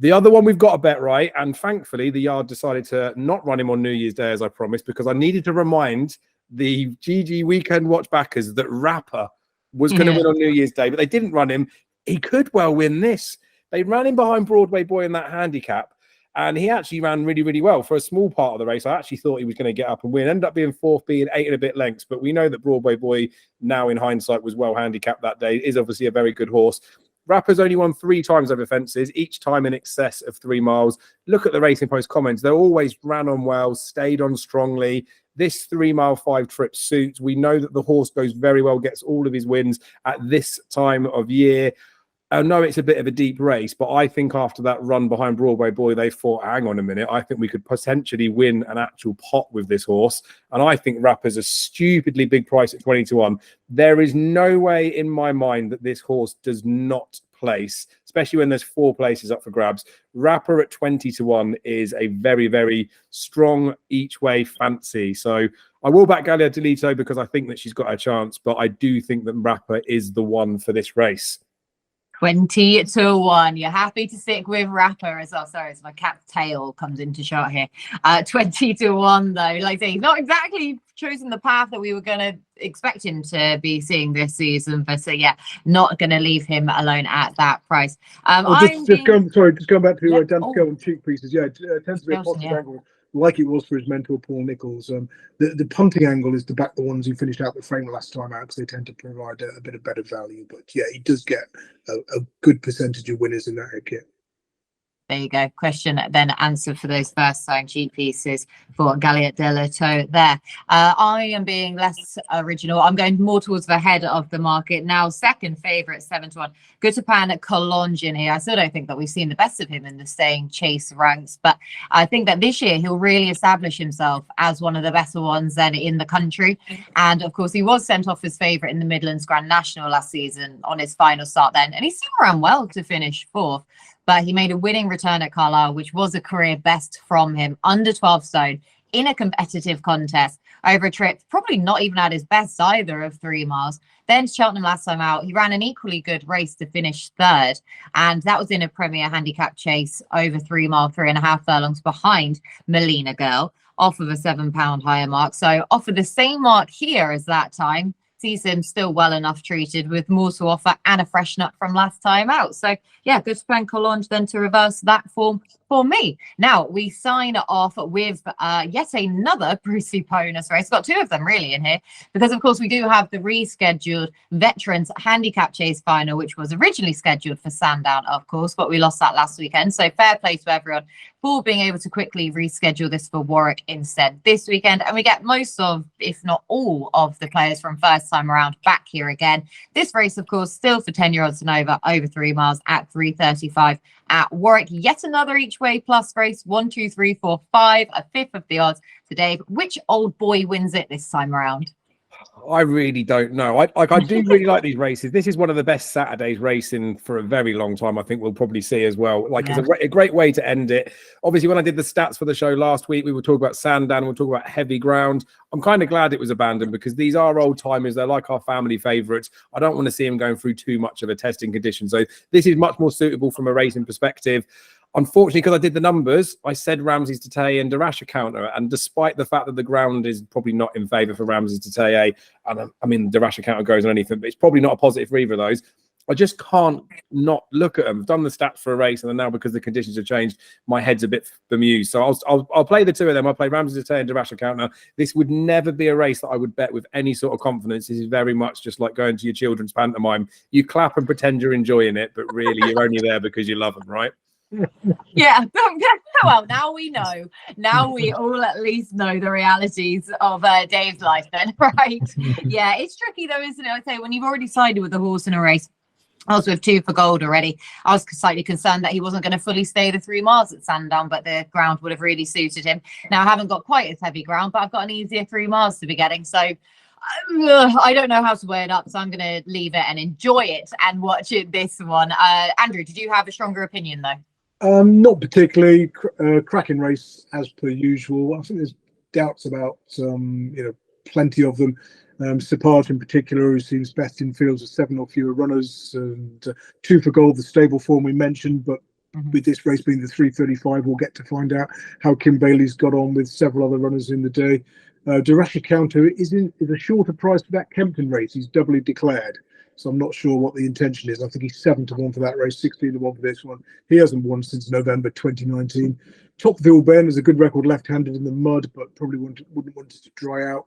The other one we've got to bet right, and thankfully the yard decided to not run him on New Year's Day as I promised, because I needed to remind the GG weekend watch backers that Rapper was going to win on New Year's Day, but they didn't run him. He could well win this. They ran him behind Broadway Boy in that handicap, and he actually ran really, really well for a small part of the race. I actually thought he was going to get up and win. Ended up being fourth, being 8 and a bit lengths, but we know that Broadway Boy, now in hindsight, was well handicapped that day. Is obviously a very good horse. Rapper's only won 3 times over fences, each time in excess of 3 miles. Look at the Racing Post comments. They always ran on well, stayed on strongly. This 3 mile 5 trip suits. We know that the horse goes very well, gets all of his wins at this time of year. I know it's a bit of a deep race, but I think after that run behind Broadway Boy, they thought, hang on a minute, I think we could potentially win an actual pot with this horse. And I think Rapper's a stupidly big price at 20-1. There is no way in my mind that this horse does not place, especially when there's 4 places up for grabs. Rapper at 20-1 is a very, very strong each way fancy. So I will back Gallia Delito because I think that she's got a chance, but I do think that Rapper is the one for this race. 20-1. You're happy to stick with Rapper as well. Sorry, as my cat's tail comes into shot here. 20-1 though. Like I say, he's not exactly chosen the path that we were going to expect him to be seeing this season. But yeah, not going to leave him alone at that price. Just going back to Dan Skelton cheap pieces. Yeah, it tends to be a positive angle, like it was for his mentor Paul Nicholls. The punting angle is to back the ones who finished out the frame last time out because they tend to provide a bit of better value. But yeah, he does get a good percentage of winners in that headgear. There you go. Question then answer for those first time cheap pieces for Gallia Delito there. I am being less original. I'm going more towards the head of the market now. Second favourite, 7-1. Guetapan at Collonges in here. I still don't think that we've seen the best of him in the staying chase ranks, but I think that this year he'll really establish himself as one of the better ones then in the country. And of course, he was sent off as favourite in the Midlands Grand National last season on his final start then, and he still ran well to finish 4th. But he made a winning return at Carlisle, which was a career best from him, under 12 stone. in a competitive contest over a trip, probably not even at his best either, of 3 miles. Then Cheltenham last time out, he ran an equally good race to finish third, and that was in a Premier Handicap chase over 3 mile, 3.5 furlongs behind Melina Girl, off of a £7 higher mark. So off of the same mark here as that time, sees him still well enough treated with more to offer and a fresh nut from last time out. So yeah, Guetapan Collonges then to reverse that form for me. Now we sign off with yet another Brucey bonus race. Got 2 of them really in here, because of course we do have the rescheduled Veterans Handicap Chase final, which was originally scheduled for Sandown, of course, but we lost that last weekend. So fair play to everyone for being able to quickly reschedule this for Warwick instead this weekend. And we get most of, if not all, of the players from first time around back here again. This race, of course, still for 10-year-olds and over 3 miles at 3:35 at Warwick. Yet another each way plus race, 1, 2, 3, 4, 5, a fifth of the odds to Dave. Which old boy wins it this time around? I really don't know. I do really like these races. This is one of the best Saturdays racing for a very long time. I think we'll probably see as well. Like, it's a great way to end it. Obviously, when I did the stats for the show last week, we were talking about Sandown, we'll talk about heavy ground. I'm kind of glad it was abandoned, because these are old timers. They're like our family favourites. I don't want to see them going through too much of a testing condition. So this is much more suitable from a racing perspective. Unfortunately, because I did the numbers, I said Ramses Tatay and Darasha counter. And despite the fact that the ground is probably not in favour for Ramses Tatay, and I mean, Darasha counter goes on anything, but it's probably not a positive for either of those. I just can't not look at them. I've done the stats for a race, and then now because the conditions have changed, my head's a bit bemused. So I'll play the 2 of them. I'll play Ramses Tatay and Darasha counter. This would never be a race that I would bet with any sort of confidence. This is very much just like going to your children's pantomime. You clap and pretend you're enjoying it, but really you're only there because you love them, right? Yeah, well, now we know. Now we all at least know the realities of Dave's life then, right? Yeah, it's tricky though, isn't it? I say, when you've already sided with a horse in a race. I was with 2 for gold already. I was slightly concerned that he wasn't going to fully stay the 3 miles at Sandown, but the ground would have really suited him. Now, I haven't got quite as heavy ground, but I've got an easier 3 miles to be getting. So I don't know how to weigh it up, so I'm going to leave it and enjoy it and watch it this one. Andrew, did you have a stronger opinion though? Not particularly. Cracking race as per usual. I think there's doubts about plenty of them. Sapart in particular, who seems best in fields of 7 or fewer runners, and 2 for gold, the stable form we mentioned. But with this race being the 3:35, we'll get to find out how Kim Bailey's got on with several other runners in the day. Darasha counter is a shorter price for that Kempton race. He's doubly declared. So I'm not sure what the intention is. I think he's 7-1 for that race, 16-1 for this one. He hasn't won since November 2019. Topville Ben is a good record left-handed in the mud, but probably wouldn't want it to dry out.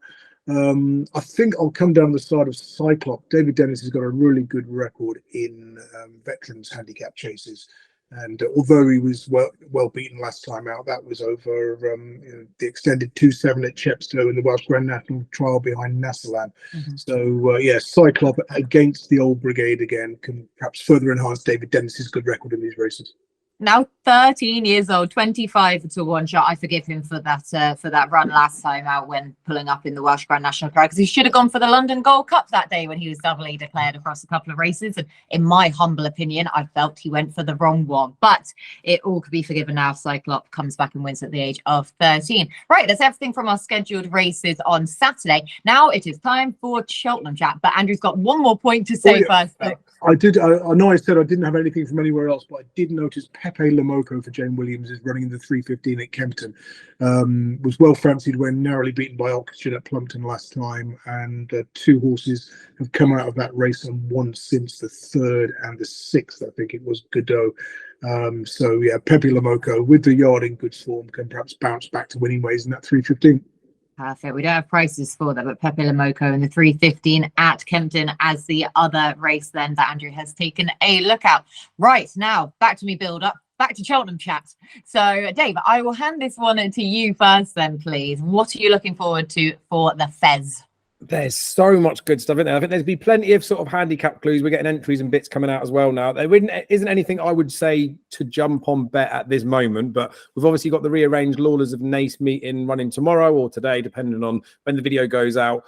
I think I'll come down the side of Cyclops. David Dennis has got a really good record in veterans handicap chases. And although he was well beaten last time out, that was over the extended 2-7 at Chepstow in the Welsh Grand National Trial behind Nassalan. So, Cyclops against the old brigade again can perhaps further enhance David Dennis's good record in these races. Now 13 years old, 25-1 shot. I forgive him for that run last time out when pulling up in the Welsh Grand National Prix, because he should have gone for the London Gold Cup that day when he was doubly declared across a couple of races. And in my humble opinion, I felt he went for the wrong one. But it all could be forgiven now. Cyclops comes back and wins at the age of 13. Right, that's everything from our scheduled races on Saturday. Now it is time for Cheltenham chat. But Andrew's got one more point to say first. I did. I know I said I didn't have anything from anywhere else, but I did notice Pepe Moko for Jane Williams is running in the 3:15 at Kempton. Was well fancied when narrowly beaten by Oxford at Plumpton last time, and 2 horses have come out of that race and won since the 3rd and the 6th. I think it was Godot. Pepe Moko with the yard in good form can perhaps bounce back to winning ways in that 3:15. Perfect. We don't have prices for that, but Pepe Moko in the 3:15 at Kempton as the other race then that Andrew has taken a look at. Right, now back to me build up. Back to Cheltenham chat. So, Dave, I will hand this one to you first then, please. What are you looking forward to for the Fez? There's so much good stuff in there. I think there's be plenty of sort of handicap clues. We're getting entries and bits coming out as well now. There isn't anything I would say to jump on bet at this moment, but we've obviously got the rearranged Lawlers of Nace meeting running tomorrow or today, depending on when the video goes out.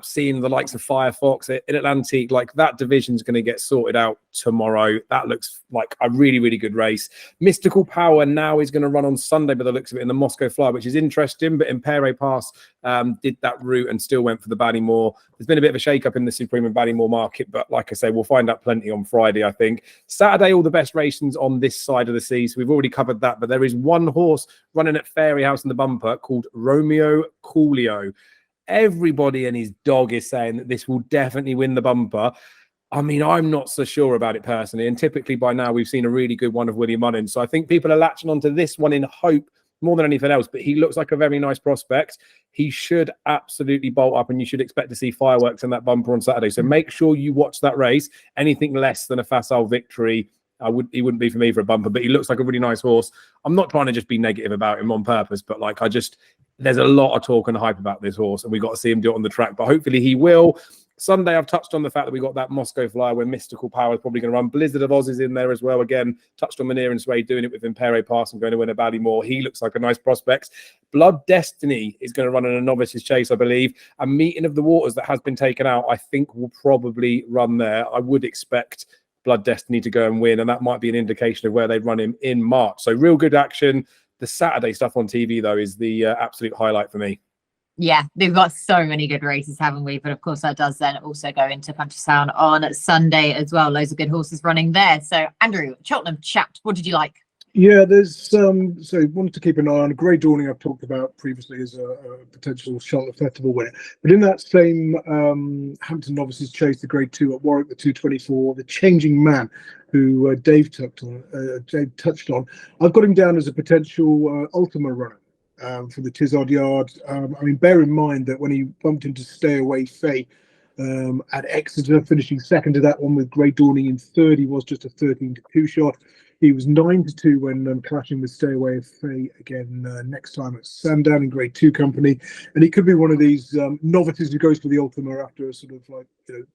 seeing the likes of Firefox in Atlantic, like that division's going to get sorted out tomorrow. That looks like a really, really good race. Mystical Power now is going to run on Sunday by the looks of it in the Moscow Flyer, which is interesting, but Impere Pass did that route and still went for the Ballymore. There's been a bit of a shake-up in the Supreme and Ballymore market, but like I say, we'll find out plenty on Friday, I think. Saturday, all the best races on this side of the sea, so we've already covered that, but there is one horse running at Fairyhouse in the bumper called Romeo Coolio. Everybody and his dog is saying that this will definitely win the bumper. I mean, I'm not so sure about it personally, and typically by now we've seen a really good one of William Mullins, so I think people are latching onto this one in hope more than anything else, but he looks like a very nice prospect. He should absolutely bolt up, and you should expect to see fireworks in that bumper on Saturday. So make sure you watch that race. Anything less than a facile victory, he wouldn't be for me for a bumper, but he looks like a really nice horse. I'm not trying to just be negative about him on purpose, but like there's a lot of talk and hype about this horse, and we've got to see him do it on the track, but hopefully he will. Sunday, I've touched on the fact that we got that Moscow Flyer where Mystical Power is probably going to run. Blizzard of Oz is in there as well. Again, touched on Munir and Sway doing it with Impere Pass and going to win a Ballymore. He looks like a nice prospect. Blood Destiny is going to run in a Novices Chase, I believe. A Meeting of the Waters that has been taken out, I think will probably run there. I would expect Blood Destiny to go and win, and that might be an indication of where they run him in March. So real good action. The Saturday stuff on TV, though, is the absolute highlight for me. Yeah, they've got so many good races, haven't we? But of course, that does then also go into Punchestown on Sunday as well. Loads of good horses running there. So, Andrew, Cheltenham chat, what did you like? Yeah, there's so wanted to keep an eye on Grey Dawning. I've talked about previously as a potential Charlotte Festival winner, but in that same Hampton Novices Chase, the Grade 2 at Warwick, the 224, the Changing Man, who Dave touched on. I've got him down as a potential Ultima runner. For the Tizard Yard. I mean, bear in mind that when he bumped into Stay Away Faye at Exeter, finishing second to that one with Grey Dawning in third, he was just a 13-2 shot. He was 9-2 when clashing with Stay Away Faye again next time at Sandown in Grade 2 company. And he could be one of these novices who goes for the Ultima after a sort of like,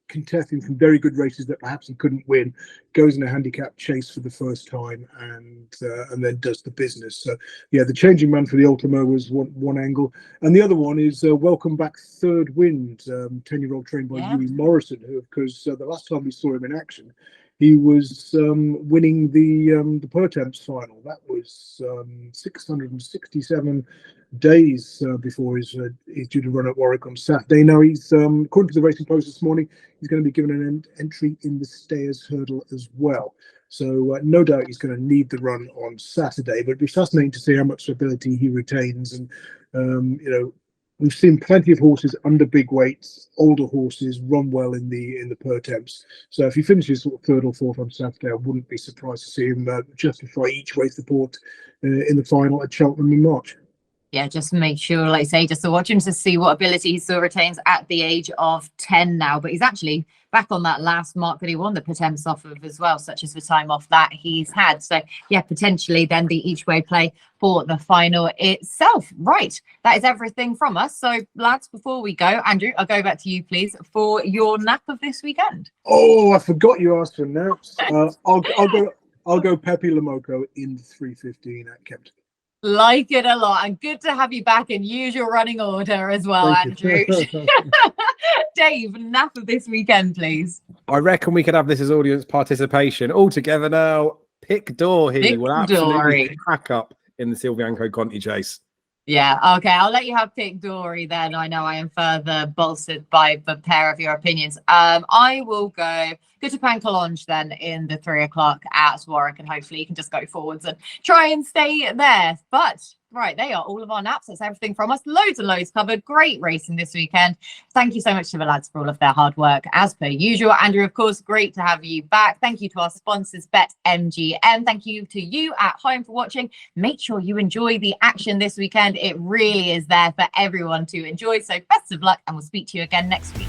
contesting some very good races that perhaps he couldn't win, goes in a handicap chase for the first time and then does the business. So yeah, the Changing Man for the Ultima was one angle. And the other one is Welcome Back Third Wind, 10-year-old trained by Huey Morrison, who, because the last time we saw him in action, he was winning the Pertemps final. That was 667 days before he's due to run at Warwick on Saturday. Now he's, according to the Racing Post this morning, he's going to be given an entry in the Stayers Hurdle as well. So no doubt he's going to need the run on Saturday, but it'd be fascinating to see how much ability he retains. And we've seen plenty of horses under big weights, older horses run well in the Pertemps. So if he finishes sort of third or fourth on Saturday, I wouldn't be surprised to see him justify each way support in the final at Cheltenham in March. Yeah, just make sure, like I say, just to watch him to see what ability he still retains at the age of 10 now. But he's actually back on that last mark that he won the Pertemps off of as well, such as the time off that he's had. So yeah, potentially then the each way play for the final itself. Right, that is everything from us. So lads, before we go, Andrew, I'll go back to you, please, for your nap of this weekend. Oh, I forgot you asked for naps. I'll go Pepe Moko in 3:15 at Kempton. Like it a lot, and good to have you back in usual running order as well. Thank Andrew. Dave, nap of this weekend, please. I reckon we could have this as audience participation all together now. Pick Dory will absolutely crack up in the Silviniaco Conti chase. Yeah, okay, I'll let you have Pick Dory then. I know I am further bolstered by the pair of your opinions. I will go Guetapan Collonges then in the 3 o'clock at Warwick, and hopefully you can just go forwards and try and stay there. But right, they are all of our naps. That's everything from us. Loads and loads covered. Great racing this weekend. Thank you so much to the lads for all of their hard work as per usual. Andrew, of course, great to have you back. Thank you to our sponsors, BetMGM. Thank you to you at home for watching. Make sure you enjoy the action this weekend. It really is there for everyone to enjoy. So best of luck, and we'll speak to you again next week.